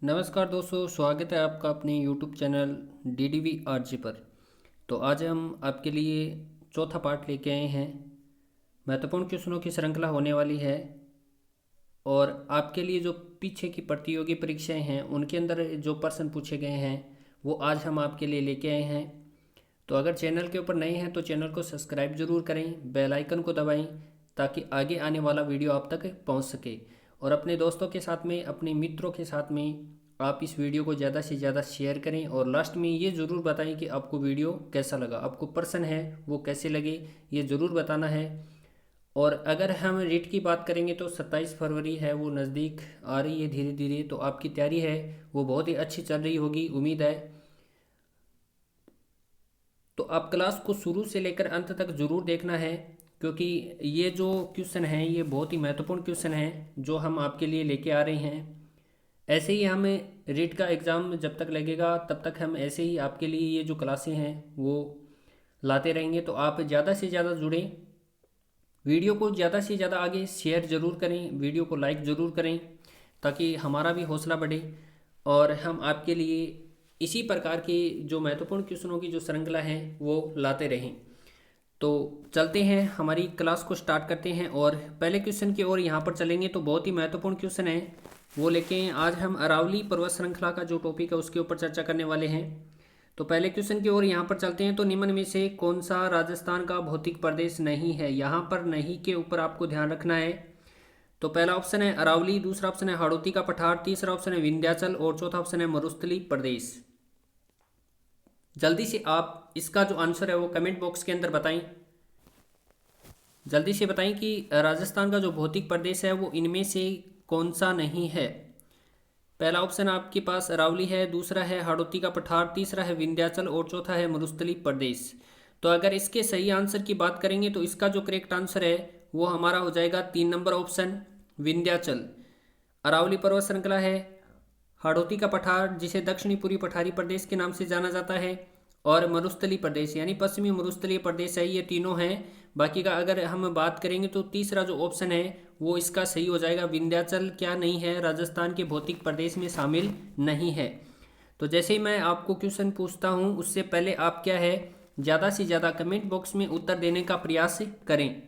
नमस्कार दोस्तों, स्वागत है आपका अपने YouTube चैनल DDV पर। तो आज हम आपके लिए चौथा पार्ट लेके आए हैं। महत्वपूर्ण क्वेश्चनों की श्रृंखला होने वाली है और आपके लिए जो पीछे की प्रतियोगी परीक्षाएं हैं उनके अंदर जो प्रश्न पूछे गए हैं वो आज हम आपके लिए लेके आए हैं। तो अगर चैनल के ऊपर नए हैं तो चैनल को सब्सक्राइब ज़रूर करें, बेल आइकन को दबाएं ताकि आगे आने वाला वीडियो आप तक पहुंच सके। और अपने दोस्तों के साथ में, अपने मित्रों के साथ में आप इस वीडियो को ज़्यादा से ज़्यादा शेयर करें और लास्ट में ये ज़रूर बताएं कि आपको वीडियो कैसा लगा, आपको प्रश्न है वो कैसे लगे, ये ज़रूर बताना है। और अगर हम रीट की बात करेंगे तो 27 फरवरी है, वो नज़दीक आ रही है धीरे धीरे। तो आपकी तैयारी है वो बहुत ही अच्छी चल रही होगी, उम्मीद है। तो आप क्लास को शुरू से लेकर अंत तक ज़रूर देखना है, क्योंकि ये जो क्वेश्चन हैं ये बहुत ही महत्वपूर्ण क्वेश्चन हैं जो हम आपके लिए लेके आ रहे हैं। ऐसे ही हमें रीट का एग्ज़ाम जब तक लगेगा तब तक हम ऐसे ही आपके लिए ये जो क्लासें हैं वो लाते रहेंगे। तो आप ज़्यादा से ज़्यादा जुड़ें, वीडियो को ज़्यादा से ज़्यादा आगे शेयर ज़रूर करें, वीडियो को लाइक ज़रूर करें ताकि हमारा भी हौसला बढ़े और हम आपके लिए इसी प्रकार की जो महत्वपूर्ण क्वेश्चनों की जो श्रृंखला है वो लाते रहें। तो चलते हैं, हमारी क्लास को स्टार्ट करते हैं और पहले क्वेश्चन की ओर यहाँ पर चलेंगे। तो बहुत ही महत्वपूर्ण क्वेश्चन है वो लेके आज हम अरावली पर्वत श्रृंखला का जो टॉपिक है उसके ऊपर चर्चा करने वाले हैं। तो पहले क्वेश्चन की ओर यहाँ पर चलते हैं। तो निम्न में से कौन सा राजस्थान का भौतिक प्रदेश नहीं है? यहाँ पर नहीं के ऊपर आपको ध्यान रखना है। तो पहला ऑप्शन है अरावली, दूसरा ऑप्शन है हाड़ौती का पठार, तीसरा ऑप्शन है विंध्याचल और चौथा ऑप्शन है मरुस्थली प्रदेश। जल्दी से आप इसका जो आंसर है वो कमेंट बॉक्स के अंदर बताएं, जल्दी से बताएं कि राजस्थान का जो भौतिक प्रदेश है वो इनमें से कौन सा नहीं है। पहला ऑप्शन आपके पास अरावली है, दूसरा है हाड़ौती का पठार, तीसरा है विंध्याचल और चौथा है मरुस्थली प्रदेश। तो अगर इसके सही आंसर की बात करेंगे तो इसका जो करेक्ट आंसर है वो हमारा हो जाएगा 3 नंबर ऑप्शन विंध्याचल। अरावली पर्वत श्रृंखला है, हाड़ौती का पठार जिसे दक्षिणी पूर्वी पठारी प्रदेश के नाम से जाना जाता है और मरुस्थली प्रदेश यानी पश्चिमी मरुस्थलीय प्रदेश है, ये तीनों हैं। बाकी का अगर हम बात करेंगे तो तीसरा जो ऑप्शन है वो इसका सही हो जाएगा, विंध्याचल क्या नहीं है, राजस्थान के भौतिक प्रदेश में शामिल नहीं है। तो जैसे ही मैं आपको क्वेश्चन पूछता हूँ उससे पहले आप क्या है ज़्यादा से ज़्यादा कमेंट बॉक्स में उत्तर देने का प्रयास करें।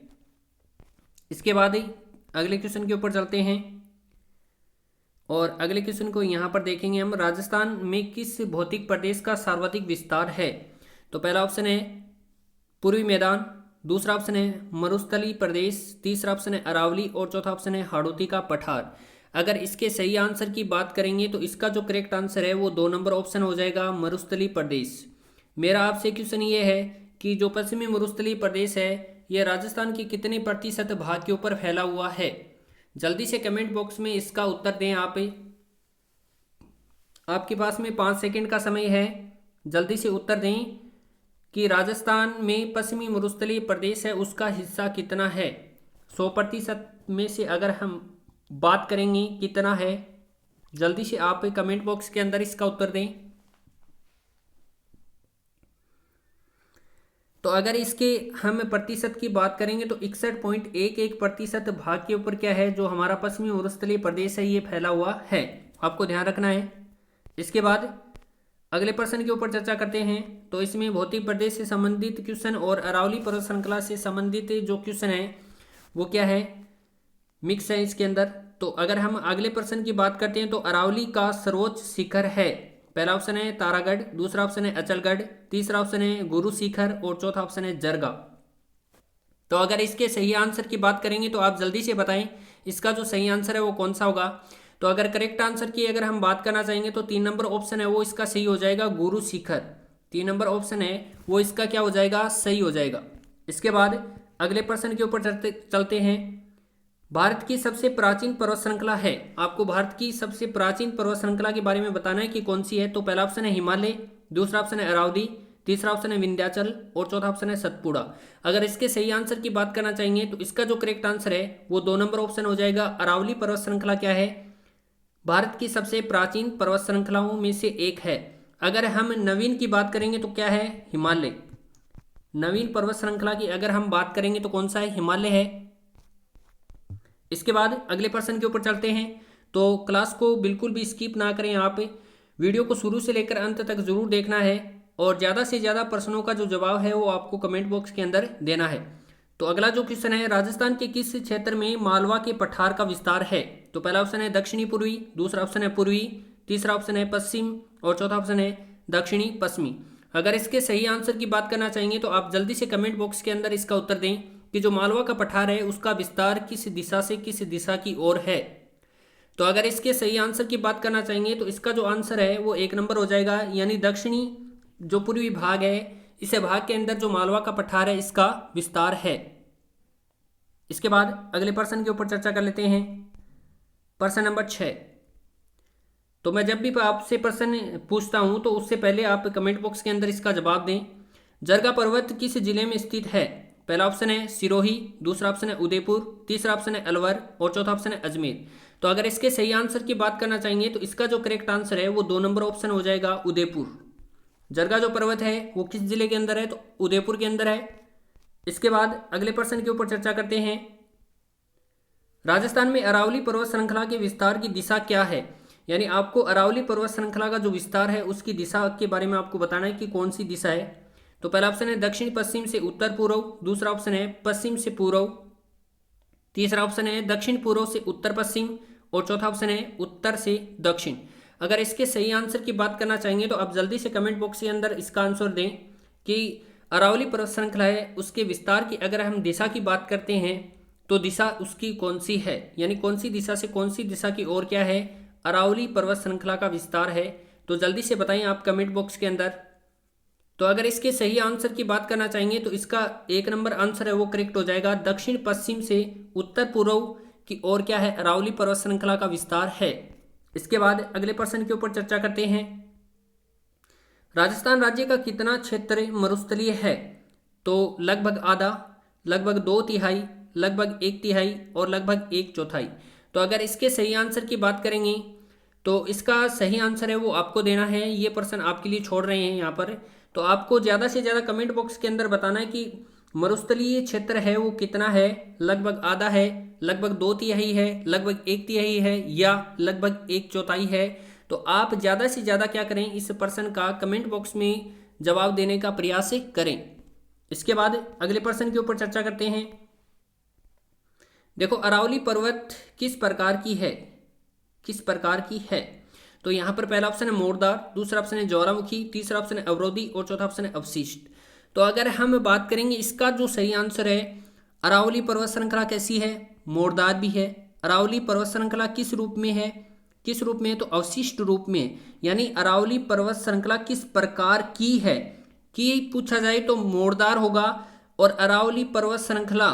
इसके बाद ही अगले क्वेश्चन के ऊपर चलते हैं और अगले क्वेश्चन को यहाँ पर देखेंगे हम, राजस्थान में किस भौतिक प्रदेश का सर्वाधिक विस्तार है? तो पहला ऑप्शन है पूर्वी मैदान, दूसरा ऑप्शन है मरुस्थली प्रदेश, तीसरा ऑप्शन है अरावली और चौथा ऑप्शन है हाड़ौती का पठार। अगर इसके सही आंसर की बात करेंगे तो इसका जो करेक्ट आंसर है वो 2 नंबर ऑप्शन हो जाएगा, मरुस्थली प्रदेश। मेरा आपसे क्वेश्चन ये है कि जो पश्चिमी मरुस्थलीय प्रदेश है यह राजस्थान के कितने प्रतिशत भाग के ऊपर फैला हुआ है? जल्दी से कमेंट बॉक्स में इसका उत्तर दें आप। आपके पास में 5 सेकंड का समय है, जल्दी से उत्तर दें कि राजस्थान में पश्चिमी मरुस्थलीय प्रदेश है उसका हिस्सा कितना है। 100% में से अगर हम बात करेंगे कितना है, जल्दी से आप कमेंट बॉक्स के अंदर इसका उत्तर दें। तो अगर इसके हम प्रतिशत की बात करेंगे तो 61.11% भाग के ऊपर क्या है जो हमारा पश्चिमी मरुस्थलीय प्रदेश है ये फैला हुआ है, आपको ध्यान रखना है। इसके बाद अगले प्रश्न के ऊपर चर्चा करते हैं। तो इसमें भौतिक प्रदेश से संबंधित क्वेश्चन और अरावली पर्वत श्रृंखला से संबंधित जो क्वेश्चन है वो क्या है, मिक्स है इसके अंदर। तो अगर हम अगले प्रश्न की बात करते हैं तो अरावली का सर्वोच्च शिखर है, पहला ऑप्शन है तारागढ़, दूसरा ऑप्शन है अचलगढ़, तीसरा ऑप्शन है गुरु शिखर और चौथा ऑप्शन है जरगा। तो अगर इसके सही आंसर की बात करेंगे तो आप जल्दी से बताएं इसका जो सही आंसर है वो कौन सा होगा। तो अगर करेक्ट आंसर की अगर हम बात करना चाहेंगे तो 3 नंबर ऑप्शन है वो इसका सही हो जाएगा, गुरु शिखर। 3 नंबर ऑप्शन है वो इसका क्या हो जाएगा, सही हो जाएगा। इसके बाद अगले प्रश्न के ऊपर चलते हैं। भारत की सबसे प्राचीन पर्वत श्रृंखला है, आपको भारत की सबसे प्राचीन पर्वत श्रृंखला के बारे में बताना है कि कौन सी है। तो पहला ऑप्शन है हिमालय, दूसरा ऑप्शन है अरावली, तीसरा ऑप्शन है विंध्याचल और चौथा ऑप्शन है सतपुड़ा। अगर इसके सही आंसर की बात करना चाहेंगे तो इसका जो करेक्ट आंसर है वो 2 नंबर ऑप्शन हो जाएगा, अरावली पर्वत श्रृंखला क्या है, भारत की सबसे प्राचीन पर्वत श्रृंखलाओं में से एक है। अगर हम नवीन की बात करेंगे तो क्या है, हिमालय। नवीन पर्वत श्रृंखला की अगर हम बात करेंगे तो कौन सा है, हिमालय है। इसके बाद अगले प्रश्न के ऊपर चलते हैं। तो क्लास को बिल्कुल भी स्किप ना करें, आप वीडियो को शुरू से लेकर अंत तक ज़रूर देखना है और ज़्यादा से ज़्यादा प्रश्नों का जो जवाब है वो आपको कमेंट बॉक्स के अंदर देना है। तो अगला जो क्वेश्चन है, राजस्थान के किस क्षेत्र में मालवा के पठार का विस्तार है? तो पहला ऑप्शन है दक्षिणी पूर्वी, दूसरा ऑप्शन है पूर्वी, तीसरा ऑप्शन है पश्चिम और चौथा ऑप्शन है दक्षिणी पश्चिमी। अगर इसके सही आंसर की बात करना चाहेंगे तो आप जल्दी से कमेंट बॉक्स के अंदर इसका उत्तर दें कि जो मालवा का पठार है उसका विस्तार किस दिशा से किस दिशा की ओर है। तो अगर इसके सही आंसर की बात करना चाहेंगे तो इसका जो आंसर है वो 1 नंबर हो जाएगा, यानी दक्षिणी जो पूर्वी भाग है इस भाग के अंदर जो मालवा का पठार है इसका विस्तार है। इसके बाद अगले प्रश्न के ऊपर चर्चा कर लेते हैं। प्रश्न नंबर 6। तो मैं जब भी आपसे प्रश्न पूछता हूं तो उससे पहले आप कमेंट बॉक्स के अंदर इसका जवाब दें। जरगा पर्वत किस जिले में स्थित है? पहला ऑप्शन है सिरोही, दूसरा ऑप्शन है उदयपुर, तीसरा ऑप्शन है अलवर और चौथा ऑप्शन है अजमेर। तो अगर इसके सही आंसर की बात करना चाहेंगे तो इसका जो करेक्ट आंसर है वो 2 नंबर ऑप्शन हो जाएगा, उदयपुर। जरगा जो पर्वत है वो किस जिले के अंदर है? तो उदयपुर के अंदर है। इसके बाद अगले प्रश्न के ऊपर चर्चा करते हैं। राजस्थान में अरावली पर्वत श्रृंखला के विस्तार की दिशा क्या है? यानी आपको अरावली पर्वत श्रृंखला का जो विस्तार है उसकी दिशा के बारे में आपको बताना है कि कौन सी दिशा है। तो पहला ऑप्शन है दक्षिण पश्चिम से उत्तर पूर्व, दूसरा ऑप्शन है पश्चिम से पूर्व, तीसरा ऑप्शन है दक्षिण पूर्व से उत्तर पश्चिम और चौथा ऑप्शन है उत्तर से दक्षिण। अगर इसके सही आंसर की बात करना चाहेंगे तो आप जल्दी से कमेंट बॉक्स के अंदर इसका आंसर दें कि अरावली पर्वत श्रृंखला है उसके विस्तार की अगर हम दिशा की बात करते हैं तो दिशा उसकी कौन सी है, यानी कौन सी दिशा से कौन सी दिशा की ओर क्या है अरावली पर्वत श्रृंखला का विस्तार है। तो जल्दी से बताएं आप कमेंट बॉक्स के अंदर। तो अगर इसके सही आंसर की बात करना चाहेंगे तो इसका 1 नंबर आंसर है वो करेक्ट हो जाएगा, दक्षिण पश्चिम से उत्तर पूर्व की ओर क्या है अरावली पर्वत श्रृंखला का विस्तार है। इसके बाद अगले प्रश्न के ऊपर चर्चा करते हैं। राजस्थान राज्य का कितना क्षेत्र मरुस्थलीय है? तो लगभग आधा, लगभग 2/3, लगभग 1/3 और लगभग 1/4। तो अगर इसके सही आंसर की बात करेंगे तो इसका सही आंसर है वो आपको देना है। ये प्रश्न आपके लिए छोड़ रहे हैं यहाँ पर। तो आपको ज़्यादा से ज़्यादा कमेंट बॉक्स के अंदर बताना है कि मरुस्थलीय क्षेत्र है वो कितना है, लगभग आधा है, लगभग 2/3 है, लगभग 1/3 है या लगभग 1/4 है। तो आप ज़्यादा से ज़्यादा क्या करें, इस प्रश्न का कमेंट बॉक्स में जवाब देने का प्रयास करें। इसके बाद अगले प्रश्न के ऊपर चर्चा करते हैं। देखो अरावली पर्वत किस प्रकार की है, किस प्रकार की है? तो यहाँ पर पहला ऑप्शन है मोरदार, दूसरा ऑप्शन है ज्वालामुखी, तीसरा ऑप्शन है अवरोधी और चौथा ऑप्शन है अवशिष्ट। तो अगर हम बात करेंगे इसका जो सही आंसर है अरावली पर्वत श्रृंखला कैसी है, मोरदार भी है। अरावली पर्वत श्रृंखला किस रूप में है, किस रूप में है? तो अवशिष्ट रूप में। यानी अरावली पर्वत श्रृंखला किस प्रकार की है कि पूछा जाए तो मोरदार होगा, और अरावली पर्वत श्रृंखला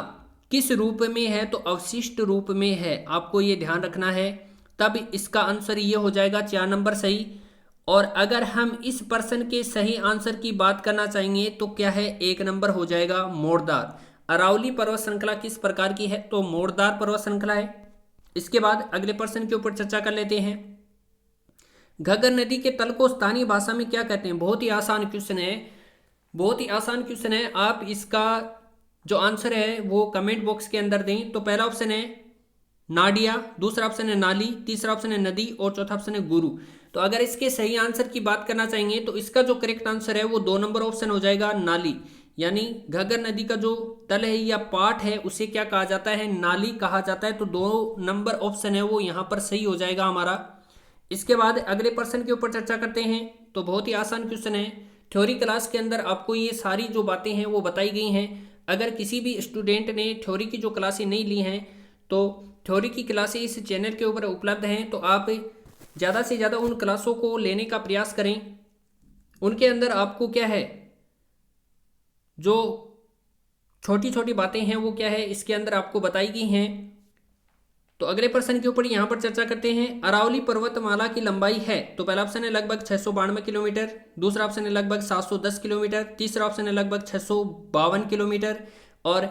किस रूप में है तो अवशिष्ट रूप में है। आपको ये ध्यान रखना है, तब इसका आंसर ये हो जाएगा 4 नंबर सही। और अगर हम इस प्रश्न के सही आंसर की बात करना चाहेंगे तो क्या है, 1 नंबर हो जाएगा मोरदार। अरावली पर्वत श्रृंखला किस प्रकार की है? तो मोरदार पर्वत श्रृंखला है। इसके बाद अगले प्रश्न के ऊपर चर्चा कर लेते हैं। घग्गर नदी के तल को स्थानीय भाषा में क्या कहते हैं? बहुत ही आसान क्वेश्चन है, बहुत ही आसान क्वेश्चन है। आप इसका जो आंसर है वो कमेंट बॉक्स के अंदर दें। तो पहला ऑप्शन है नाडिया, दूसरा ऑप्शन है नाली, तीसरा ऑप्शन है नदी और चौथा ऑप्शन है गुरु। तो अगर इसके सही आंसर की बात करना चाहेंगे तो इसका जो करेक्ट आंसर है वो 2 नंबर ऑप्शन हो जाएगा, नाली। यानी घग्गर नदी का जो तल है या पार्ट है उसे क्या कहा जाता है, नाली कहा जाता है। तो 2 नंबर ऑप्शन है वो यहाँ पर सही हो जाएगा हमारा। इसके बाद अगले प्रश्न के ऊपर चर्चा करते हैं। तो बहुत ही आसान क्वेश्चन है, थ्योरी क्लास के अंदर आपको ये सारी जो बातें हैं वो बताई गई हैं। अगर किसी भी स्टूडेंट ने थ्योरी की जो क्लासें नहीं ली हैं तो थ्योरी की क्लासें इस चैनल के ऊपर उपलब्ध हैं, तो आप ज़्यादा से ज़्यादा उन क्लासों को लेने का प्रयास करें। उनके अंदर आपको क्या है, जो छोटी छोटी बातें हैं वो क्या है इसके अंदर आपको बताई गई हैं। तो अगले प्रश्न के ऊपर यहाँ पर चर्चा करते हैं। अरावली पर्वतमाला की लंबाई है, तो पहला ऑप्शन है लगभग 692 किलोमीटर, दूसरा ऑप्शन है लगभग 710 किलोमीटर, तीसरा ऑप्शन है लगभग 652 किलोमीटर और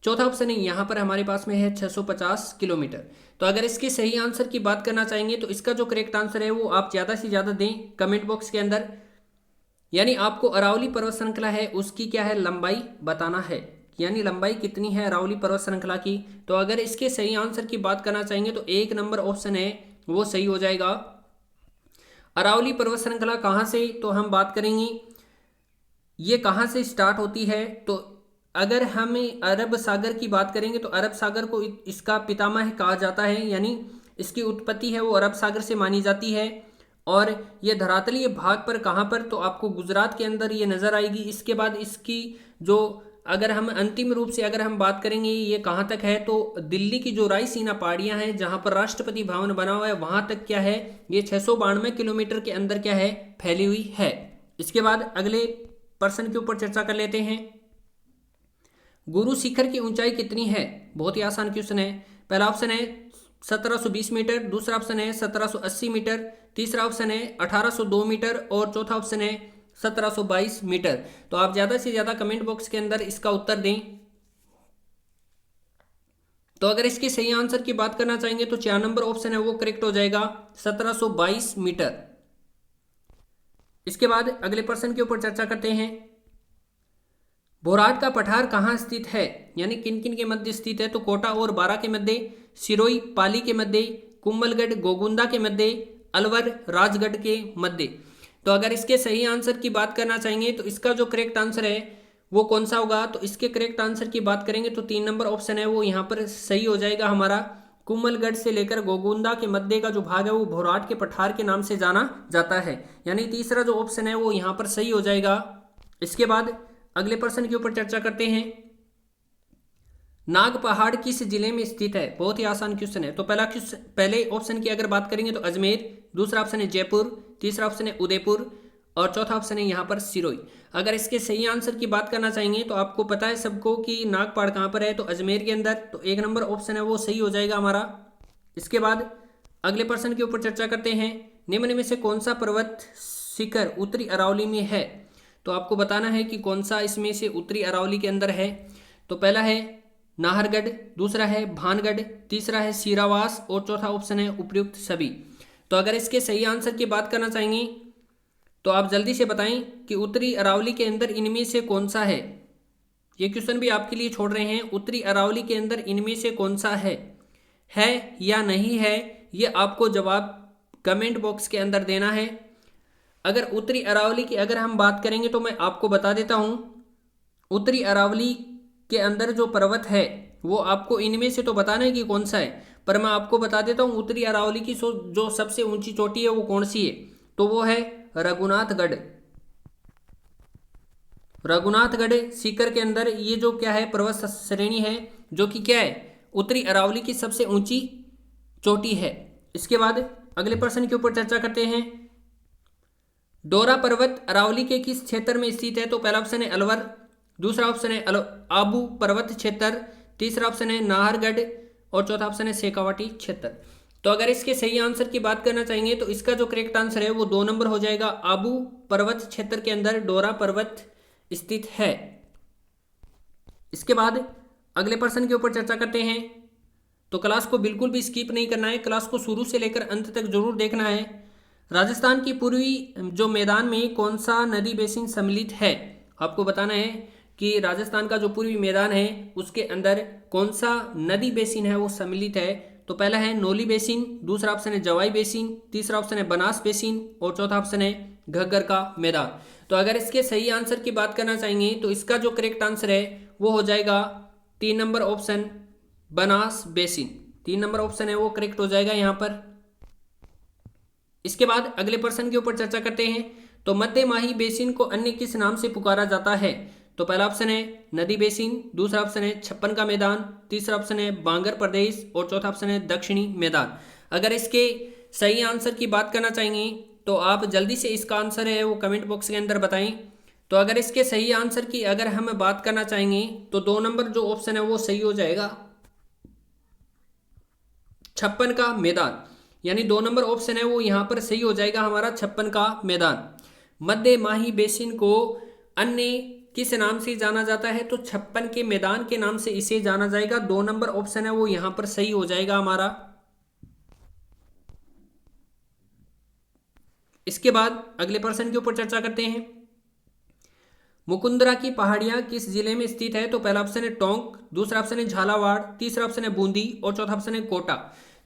चौथा ऑप्शन है यहाँ पर हमारे पास में है 650 किलोमीटर। तो अगर इसके सही आंसर की बात करना चाहेंगे तो इसका जो करेक्ट आंसर है वो आप ज़्यादा से ज़्यादा दें कमेंट बॉक्स के अंदर। यानी आपको अरावली पर्वत श्रृंखला है उसकी क्या है, लंबाई बताना है। यानी लंबाई कितनी है अरावली पर्वत श्रृंखला की। तो अगर इसके सही आंसर की बात करना चाहेंगे तो 1 नंबर ऑप्शन है वो सही हो जाएगा। अरावली पर्वत श्रृंखला कहाँ से, तो हम बात करेंगे ये कहाँ से स्टार्ट होती है। तो अगर हम अरब सागर की बात करेंगे तो अरब सागर को इसका पितामह कहा जाता है, यानी इसकी उत्पत्ति है वो अरब सागर से मानी जाती है। और ये धरातलीय भाग पर कहाँ पर, तो आपको गुजरात के अंदर ये नज़र आएगी। इसके बाद इसकी जो अगर हम अंतिम रूप से अगर हम बात करेंगे ये कहाँ तक है, तो दिल्ली की जो रायसीना पहाड़ियाँ हैं जहाँ पर राष्ट्रपति भवन बना हुआ है वहाँ तक क्या है, ये 692 किलोमीटर के अंदर क्या है, फैली हुई है। इसके बाद अगले प्रश्न के ऊपर चर्चा कर लेते हैं। गुरु शिखर की ऊंचाई कितनी है, बहुत ही आसान क्वेश्चन है। पहला ऑप्शन है 1720 मीटर, दूसरा ऑप्शन है 1780 मीटर, तीसरा ऑप्शन है 1802 मीटर और चौथा ऑप्शन है 1722 मीटर। तो आप ज़्यादा से ज़्यादा कमेंट बॉक्स के अंदर इसका उत्तर दें। तो अगर इसके सही आंसर की बात करना चाहेंगे तो 4 नंबर ऑप्शन है वो करेक्ट हो जाएगा, 1722 मीटर। इसके बाद अगले प्रश्न के ऊपर चर्चा करते हैं। भोराट का पठार कहाँ स्थित है, यानी किन किन के मध्य स्थित है, तो कोटा और बारा के मध्य, सिरोही पाली के मध्य, कुंभलगढ़ गोगुंदा के मध्य, अलवर राजगढ़ के मध्य। तो अगर इसके सही आंसर की बात करना चाहेंगे तो इसका जो करेक्ट आंसर है वो कौन सा होगा, तो इसके करेक्ट आंसर की बात करेंगे तो 3 नंबर ऑप्शन है वो यहाँ पर सही हो जाएगा हमारा। कुंभलगढ़ से लेकर गोगुंदा के मध्य का जो भाग है वो भोराट के पठार के नाम से जाना जाता है, यानी तीसरा जो ऑप्शन है वो यहाँ पर सही हो जाएगा। इसके बाद अगले प्रश्न के ऊपर चर्चा करते हैं। नाग पहाड़ किस जिले में स्थित है, बहुत ही आसान क्वेश्चन है। तो पहले ऑप्शन की अगर बात करेंगे तो अजमेर, दूसरा ऑप्शन है जयपुर, तीसरा ऑप्शन है उदयपुर और चौथा ऑप्शन है यहाँ पर सिरोही। अगर इसके सही आंसर की बात करना चाहेंगे तो आपको पता है सबको कि नाग पहाड़ कहाँ पर है, तो अजमेर के अंदर। तो 1 नंबर ऑप्शन है वो सही हो जाएगा हमारा। इसके बाद अगले प्रश्न के ऊपर चर्चा करते हैं। निम्न में से कौन सा पर्वत शिखर उत्तरी अरावली में है, तो आपको बताना है कि कौन सा इसमें से उत्तरी अरावली के अंदर है। तो पहला है नाहरगढ़, दूसरा है भानगढ़, तीसरा है सीरावास और चौथा ऑप्शन है उपयुक्त सभी। तो अगर इसके सही आंसर की बात करना चाहेंगे तो आप जल्दी से बताएं कि उत्तरी अरावली के अंदर इनमें से कौन सा है। ये क्वेश्चन भी आपके लिए छोड़ रहे हैं, उत्तरी अरावली के अंदर इनमें से कौन सा है या नहीं है, ये आपको जवाब कमेंट बॉक्स के अंदर देना है। अगर उत्तरी अरावली की अगर हम बात करेंगे तो मैं आपको बता देता हूँ, उत्तरी अरावली के अंदर जो पर्वत है वो आपको इनमें से तो बताना है कि कौन सा है, पर मैं आपको बता देता हूँ उत्तरी अरावली की जो सबसे ऊंची चोटी है वो कौन सी है, तो वो है रघुनाथगढ़। रघुनाथगढ़ शिखर के अंदर ये जो क्या है पर्वत श्रेणी है जो कि क्या है उत्तरी अरावली की सबसे ऊंची चोटी है। इसके बाद अगले प्रश्न के ऊपर चर्चा करते हैं। डोरा पर्वत अरावली के किस क्षेत्र में स्थित है, तो पहला ऑप्शन है अलवर, दूसरा ऑप्शन है आबू पर्वत क्षेत्र, तीसरा ऑप्शन है नाहरगढ़ और चौथा ऑप्शन है शेखावाटी क्षेत्र। तो अगर इसके सही आंसर की बात करना चाहेंगे तो इसका जो करेक्ट आंसर है वो 2 नंबर हो जाएगा। आबू पर्वत क्षेत्र के अंदर डोरा पर्वत स्थित है। इसके बाद अगले प्रश्न के ऊपर चर्चा करते हैं। तो क्लास को बिल्कुल भी स्किप नहीं करना है, क्लास को शुरू से लेकर अंत तक जरूर देखना है। राजस्थान की पूर्वी जो मैदान में कौन सा नदी बेसिन सम्मिलित है, आपको बताना है कि राजस्थान का जो पूर्वी मैदान है उसके अंदर कौन सा नदी बेसिन है वो सम्मिलित है। तो पहला है नोली बेसिन, दूसरा ऑप्शन है जवाई बेसिन, तीसरा ऑप्शन है बनास बेसिन और चौथा ऑप्शन है घग्गर का मैदान। तो अगर इसके सही आंसर की बात करना चाहेंगे तो इसका जो करेक्ट आंसर है वो हो जाएगा 3 number option Banas basin. 3 number option है वो करेक्ट हो जाएगा यहाँ पर। इसके बाद अगले प्रश्न के ऊपर चर्चा करते हैं। तो मध्य माही बेसिन को अन्य किस नाम से पुकारा जाता है, तो पहला ऑप्शन है नदी बेसिन, दूसरा ऑप्शन है छप्पन का मैदान, तीसरा ऑप्शन है बांगर प्रदेश और चौथा ऑप्शन है दक्षिणी मैदान। अगर इसके सही आंसर की बात करना चाहेंगे तो आप जल्दी से इसका आंसर है वो कमेंट बॉक्स के अंदर बताएं। तो अगर इसके सही आंसर की अगर हम बात करना चाहेंगे तो 2 नंबर जो ऑप्शन है वो सही हो जाएगा, छप्पन का मैदान, यानी 2 नंबर ऑप्शन है वो यहाँ पर सही हो जाएगा हमारा छप्पन का मैदान। मध्य माही बेसिन को अन्य किस नाम से जाना जाता है, तो छप्पन के मैदान के नाम से इसे जाना जाएगा। 2 नंबर ऑप्शन है वो यहाँ पर सही हो जाएगा हमारा। इसके बाद अगले प्रश्न के ऊपर चर्चा करते हैं। मुकुंदरा की पहाड़ियां किस जिले में स्थित है? तो पहला ऑप्शन है टोंक, दूसरा ऑप्शन है झालावाड़, तीसरा ऑप्शन है बूंदी और चौथा ऑप्शन है कोटा।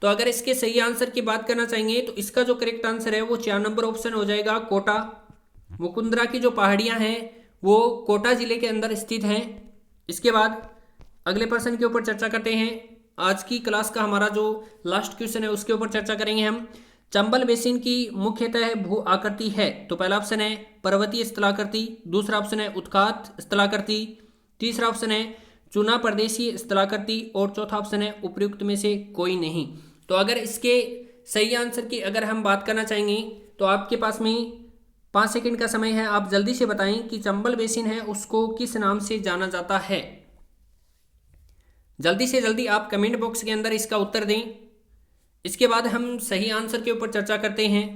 तो अगर इसके सही आंसर की बात करना चाहेंगे तो इसका जो करेक्ट आंसर है वो 4 नंबर ऑप्शन हो जाएगा, कोटा। मुकुंदरा की जो पहाड़ियां हैं वो कोटा जिले के अंदर स्थित हैं। इसके बाद अगले प्रश्न के ऊपर चर्चा करते हैं। आज की क्लास का हमारा जो लास्ट क्वेश्चन है उसके ऊपर चर्चा करेंगे हम। चंबल बेसिन की मुख्यतः भू आकृति है? तो पहला ऑप्शन है पर्वतीय स्थलाकृति, दूसरा ऑप्शन है उत्खात स्थलाकृति, तीसरा ऑप्शन है चुना प्रदेशीय स्थलाकृति और चौथा ऑप्शन है उपयुक्त में से कोई नहीं। तो अगर इसके सही आंसर की अगर हम बात करना चाहेंगे तो आपके पास में 5 सेकंड का समय है, आप जल्दी से बताएं कि चंबल बेसिन है उसको किस नाम से जाना जाता है। जल्दी से जल्दी आप कमेंट बॉक्स के अंदर इसका उत्तर दें। इसके बाद हम सही आंसर के ऊपर चर्चा करते हैं।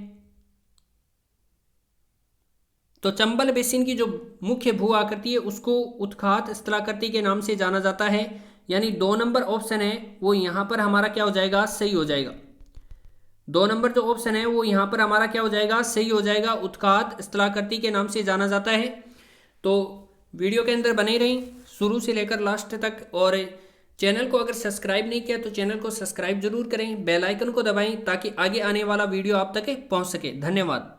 तो चंबल बेसिन की जो मुख्य भू आकृति है उसको उत्खात स्थलाकृति के नाम से जाना जाता है, यानी 2 नंबर ऑप्शन है वो यहां पर हमारा क्या हो जाएगा, सही हो जाएगा। 2 नंबर जो ऑप्शन है वो यहां पर हमारा क्या हो जाएगा, सही हो जाएगा, उत्खात स्थलाकृति के नाम से जाना जाता है। तो वीडियो के अंदर बने रहें शुरू से लेकर लास्ट तक, और चैनल को अगर सब्सक्राइब नहीं किया तो चैनल को सब्सक्राइब जरूर करें, बेल आइकन को दबाएं ताकि आगे आने वाला वीडियो आप तक पहुंच सके। धन्यवाद।